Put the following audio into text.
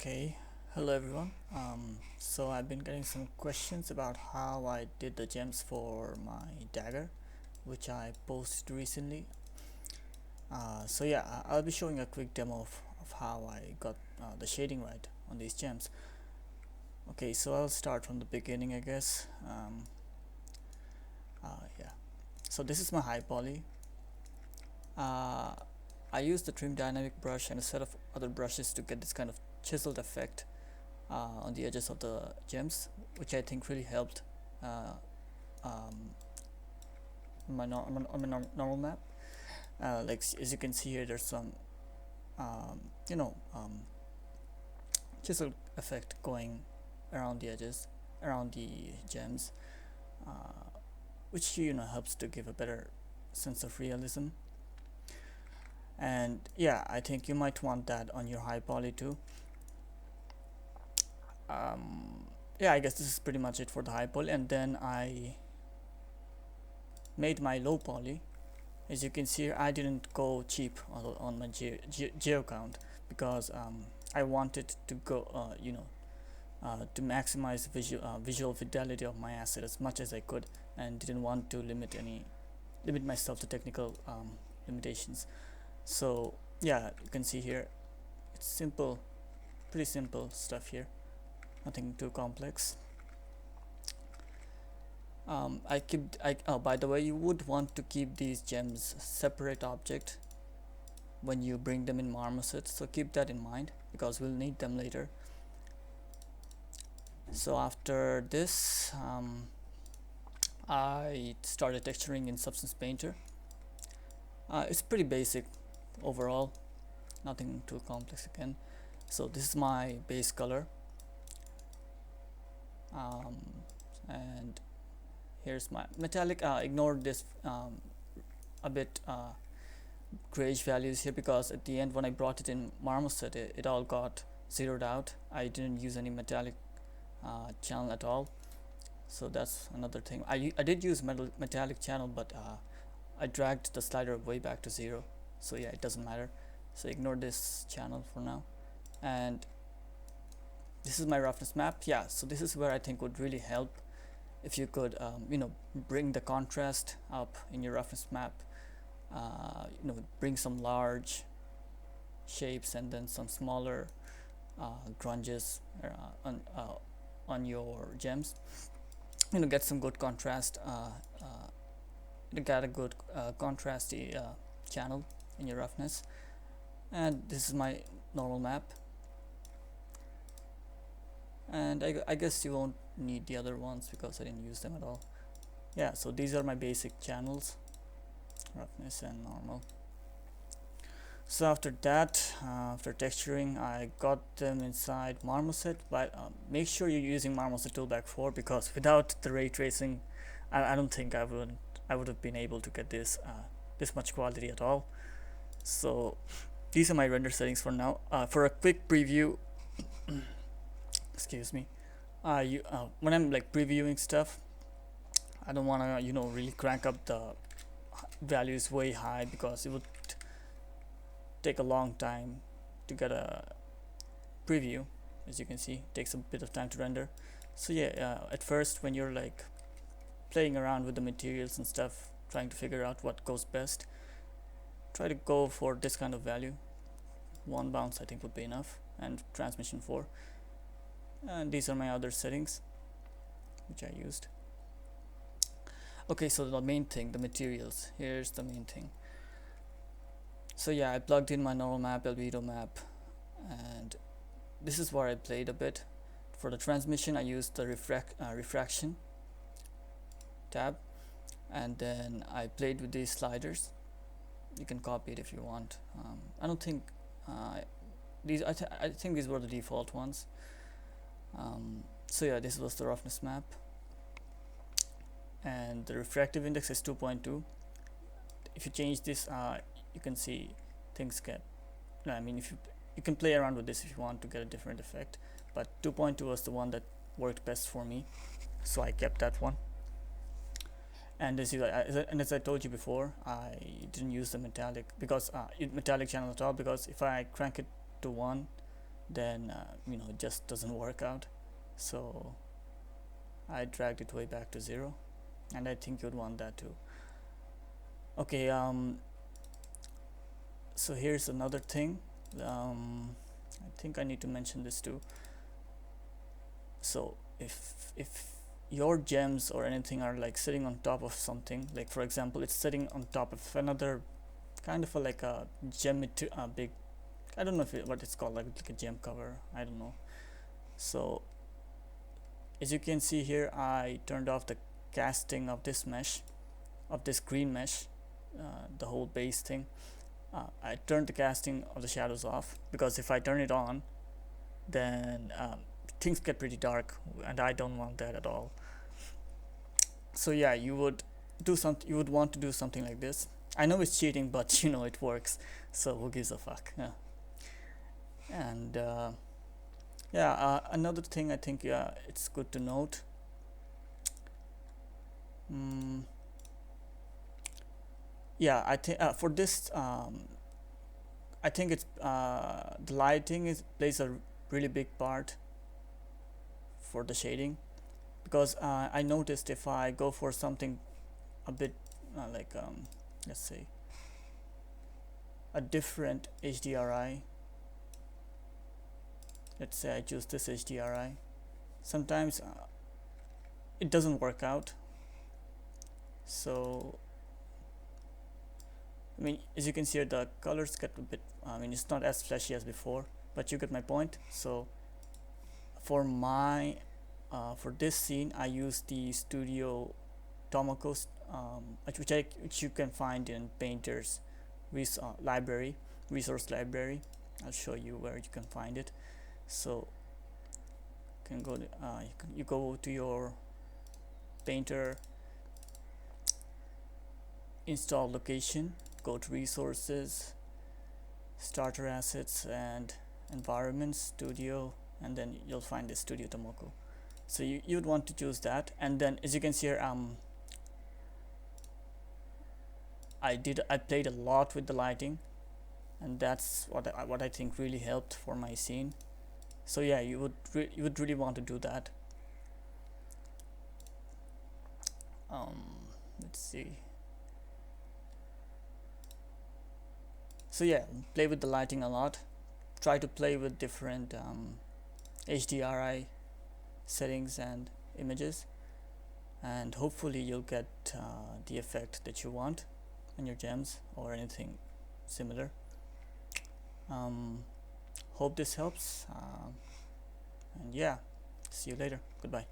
Okay, hello everyone. So I've been getting some questions about how I did the gems for my dagger, which I posted recently. I'll be showing a quick demo of how I got the shading right on these gems. Okay, so I'll start from the beginning, I guess. Yeah. So this is my high poly. Uh, I used the trim dynamic brush and a set of other brushes to get this kind of chiseled effect on the edges of the gems, which I think really helped uh, um, on my normal map. As you can see here, there's some um, you know um, chisel effect going around the edges, around the gems, which helps to give a better sense of realism. And yeah, I think you might want that on your high poly too. Yeah, I guess this is pretty much it for the high poly, and then I made my low poly. As you can see here, I didn't go cheap on my geo count because I wanted to go to maximize visual fidelity of my asset as much as I could, and didn't want to limit myself to technical limitations. So yeah, you can see here it's simple, pretty simple stuff here, nothing too complex. By the way, you would want to keep these gems separate object when you bring them in Marmoset, so keep that in mind because we'll need them later. So after this, I started texturing in Substance Painter. It's pretty basic overall, nothing too complex again. So this is my base color, and here's my metallic. Ignore this a bit grayish values here because at the end when I brought it in Marmoset, it all got zeroed out. I didn't use any metallic channel at all, so that's another thing. I did use metallic channel, but I dragged the slider way back to 0, so yeah, it doesn't matter. So ignore this channel for now. And this is my roughness map. Yeah, so this is where I think would really help if you could bring the contrast up in your roughness map. Bring some large shapes and then some smaller grunges on your gems. Get some good contrast. Get a good contrasty channel in your roughness. And this is my normal map. And I guess you won't need the other ones because I didn't use them at all. Yeah, so these are my basic channels, roughness and normal. So after that, after texturing, I got them inside Marmoset, but make sure you're using Marmoset Toolbag 4 because without the ray tracing, I don't think I would have been able to get this much quality at all. So these are my render settings for now. For a quick preview, excuse me. When I'm like previewing stuff, I don't want to really crank up the values way high because it would take a long time to get a preview. As you can see, it takes a bit of time to render. So yeah, at first when you're like playing around with the materials and stuff, trying to figure out what goes best, try to go for this kind of value. 1 bounce I think would be enough, and transmission 4. And these are my other settings which I used. Okay, so the main thing, the materials. Here's the main thing. So yeah, I plugged in my normal map, albedo map, and this is where I played a bit. For the transmission I used the refraction tab, and then I played with these sliders. You can copy it if you want. I don't think these I think these were the default ones. So yeah, this was the roughness map, and the refractive index is 2.2. If you change this, you can see things get, if you can play around with this if you want to get a different effect, but 2.2 was the one that worked best for me, so I kept that one. And as I told you before, I didn't use the metallic channel at all, because if I crank it to 1, then it just doesn't work out. So I dragged it way back to 0, and I think you'd want that too. Okay, so here's another thing. I think I need to mention this too. So if your gems or anything are like sitting on top of something, like for example it's sitting on top of another kind of like a gem, big, I don't know what it's called, like a gem cover, I don't know. So as you can see here, I turned off the casting of this mesh, of this green mesh, the whole base thing. I turned the casting of the shadows off, because if I turn it on, then things get pretty dark, and I don't want that at all. So yeah, you would want to do something like this. I know it's cheating, but it works, so who gives a fuck? Yeah. And another thing I think it's good to note. I think for this, I think it's the lighting plays a really big part for the shading, because I noticed if I go for something a bit like let's say a different HDRI, let's say I choose this HDRI, sometimes it doesn't work out. So I mean, as you can see here, the colors get a bit, it's not as flashy as before, but you get my point. So for my for this scene, I use the Studio Tomoko, which you can find in Painter's resource library. I'll show you where you can find it. So you can go to, you go to your Painter install location, go to resources, starter assets, and environment, studio, and then you'll find the Studio Tomoko. So you'd want to choose that, and then as you can see here, I played a lot with the lighting, and that's what I think really helped for my scene. So yeah, you would really want to do that. Let's see. So yeah, play with the lighting a lot. Try to play with different HDRI settings and images, and hopefully you'll get the effect that you want in your gems or anything similar. Hope this helps, and yeah, see you later. Goodbye.